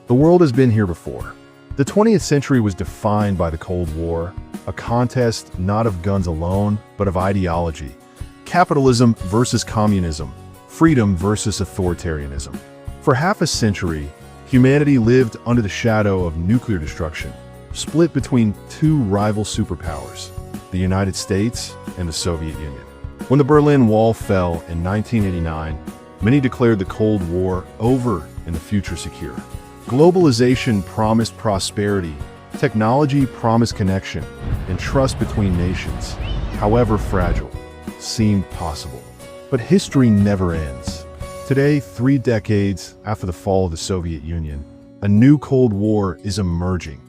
The world has been here before. The 20th century was defined by the Cold War, a contest not of guns alone, but of ideology. Capitalism versus communism, freedom versus authoritarianism. For half a century, humanity lived under the shadow of nuclear destruction, split between two rival superpowers, the United States and the Soviet Union. When the Berlin Wall fell in 1989, many declared the Cold War over and the future secure. Globalization promised prosperity, technology promised connection, and trust between nations, however fragile, seemed possible. But history never ends. Today, 3 decades after the fall of the Soviet Union, a new Cold War is emerging.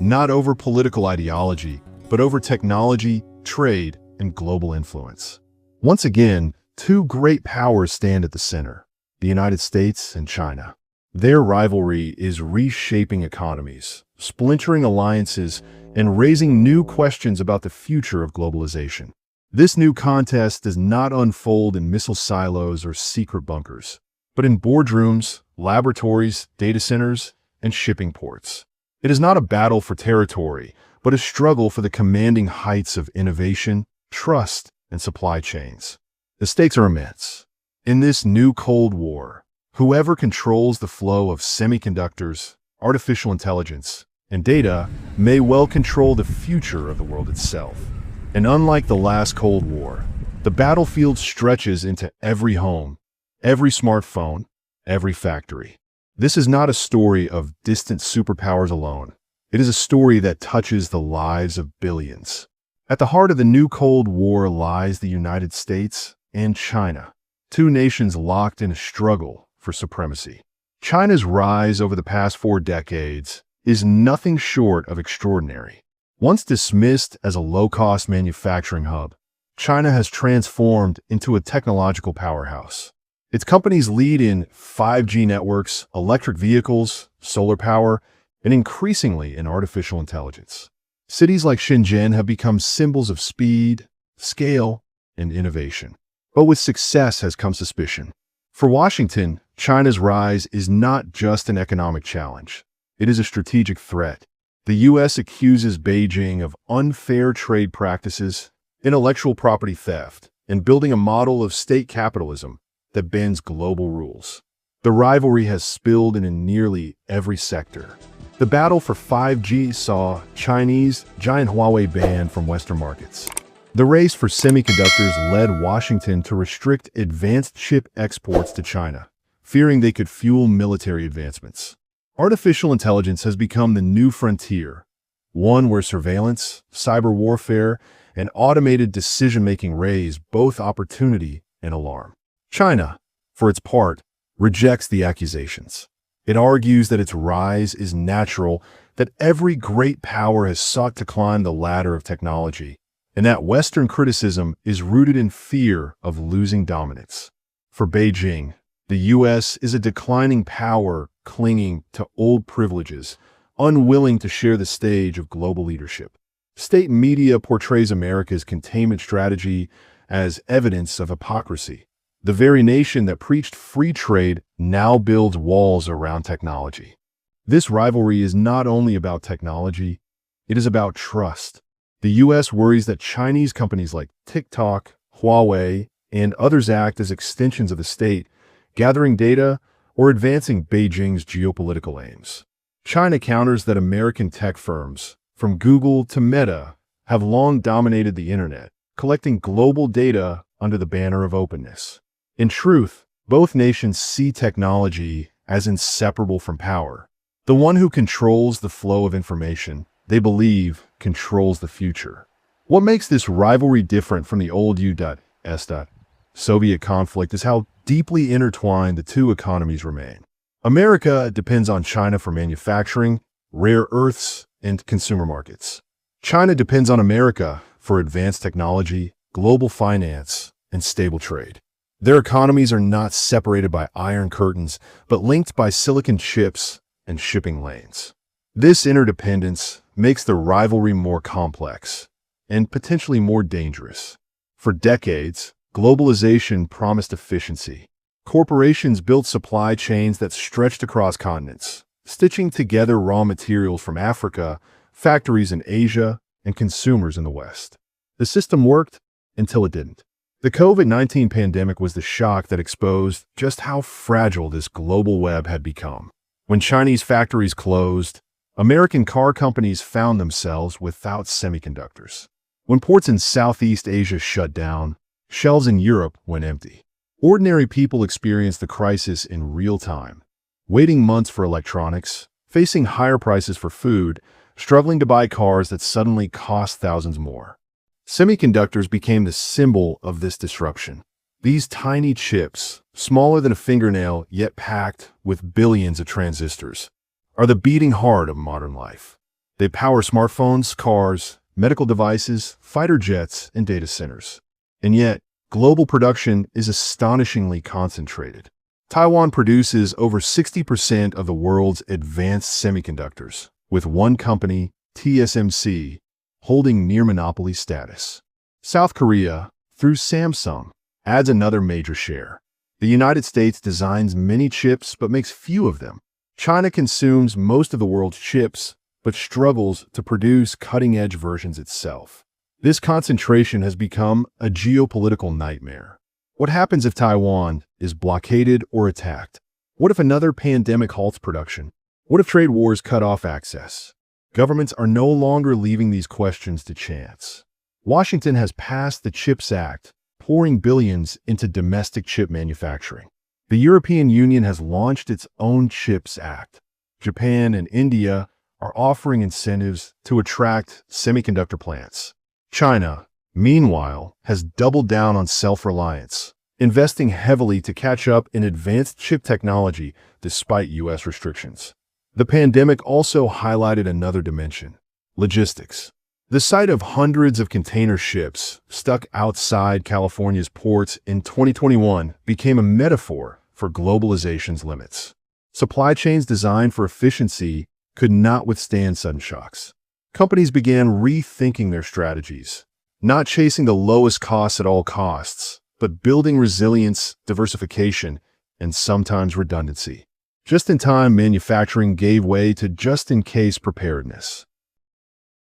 Not over political ideology, but over technology, trade, and global influence. Once again, two great powers stand at the center, the United States and China. Their rivalry is reshaping economies, splintering alliances, and raising new questions about the future of globalization. This new contest does not unfold in missile silos or secret bunkers, but in boardrooms, laboratories, data centers, and shipping ports. It is not a battle for territory, but a struggle for the commanding heights of innovation, trust, and supply chains. The stakes are immense. In this new Cold War, whoever controls the flow of semiconductors, artificial intelligence, and data may well control the future of the world itself. And unlike the last Cold War, the battlefield stretches into every home, every smartphone, every factory. This is not a story of distant superpowers alone. It is a story that touches the lives of billions. At the heart of the new Cold War lies the United States and China, two nations locked in a struggle for supremacy. China's rise over the past 4 decades is nothing short of extraordinary. Once dismissed as a low-cost manufacturing hub, China has transformed into a technological powerhouse. Its companies lead in 5G networks, electric vehicles, solar power, and increasingly in artificial intelligence. Cities like Shenzhen have become symbols of speed, scale, and innovation. But with success has come suspicion. For Washington, China's rise is not just an economic challenge. It is a strategic threat. The U.S. accuses Beijing of unfair trade practices, intellectual property theft, and building a model of state capitalism that bends global rules. The rivalry has spilled into nearly every sector. The battle for 5G saw Chinese giant Huawei banned from Western markets. The race for semiconductors led Washington to restrict advanced chip exports to China, fearing they could fuel military advancements. Artificial intelligence has become the new frontier, one where surveillance, cyber warfare, and automated decision-making raise both opportunity and alarm. China, for its part, rejects the accusations. It argues that its rise is natural, that every great power has sought to climb the ladder of technology, and that Western criticism is rooted in fear of losing dominance. For Beijing, the U.S. is a declining power clinging to old privileges, unwilling to share the stage of global leadership. State media portrays America's containment strategy as evidence of hypocrisy. The very nation that preached free trade now builds walls around technology. This rivalry is not only about technology, it is about trust. The U.S. worries that Chinese companies like TikTok, Huawei, and others act as extensions of the state, gathering data or advancing Beijing's geopolitical aims. China counters that American tech firms, from Google to Meta, have long dominated the internet, collecting global data under the banner of openness. In truth, both nations see technology as inseparable from power. The one who controls the flow of information, they believe, controls the future. What makes this rivalry different from the old U.S. Soviet conflict is how deeply intertwined the two economies remain. America depends on China for manufacturing, rare earths, and consumer markets. China depends on America for advanced technology, global finance, and stable trade. Their economies are not separated by iron curtains, but linked by silicon chips and shipping lanes. This interdependence makes the rivalry more complex and potentially more dangerous. For decades, globalization promised efficiency. Corporations built supply chains that stretched across continents, stitching together raw materials from Africa, factories in Asia, and consumers in the West. The system worked until it didn't. The COVID-19 pandemic was the shock that exposed just how fragile this global web had become. When Chinese factories closed, American car companies found themselves without semiconductors. When ports in Southeast Asia shut down, shelves in Europe went empty. Ordinary people experienced the crisis in real time, waiting months for electronics, facing higher prices for food, struggling to buy cars that suddenly cost thousands more. Semiconductors became the symbol of this disruption. These tiny chips, smaller than a fingernail yet packed with billions of transistors, are the beating heart of modern life. They power smartphones, cars, medical devices, fighter jets, and data centers. And yet, global production is astonishingly concentrated. Taiwan produces over 60% of the world's advanced semiconductors, with one company, TSMC, holding near monopoly status. South Korea, through Samsung, adds another major share. The United States designs many chips but makes few of them. China consumes most of the world's chips but struggles to produce cutting-edge versions itself. This concentration has become a geopolitical nightmare. What happens if Taiwan is blockaded or attacked? What if another pandemic halts production? What if trade wars cut off access? Governments are no longer leaving these questions to chance. Washington has passed the CHIPS Act, pouring billions into domestic chip manufacturing. The European Union has launched its own CHIPS Act. Japan and India are offering incentives to attract semiconductor plants. China, meanwhile, has doubled down on self-reliance, investing heavily to catch up in advanced chip technology despite U.S. restrictions. The pandemic also highlighted another dimension: logistics. The sight of hundreds of container ships stuck outside California's ports in 2021 became a metaphor for globalization's limits. Supply chains designed for efficiency could not withstand sudden shocks. Companies began rethinking their strategies, not chasing the lowest costs at all costs, but building resilience, diversification, and sometimes redundancy. Just-in-time manufacturing gave way to just-in-case preparedness.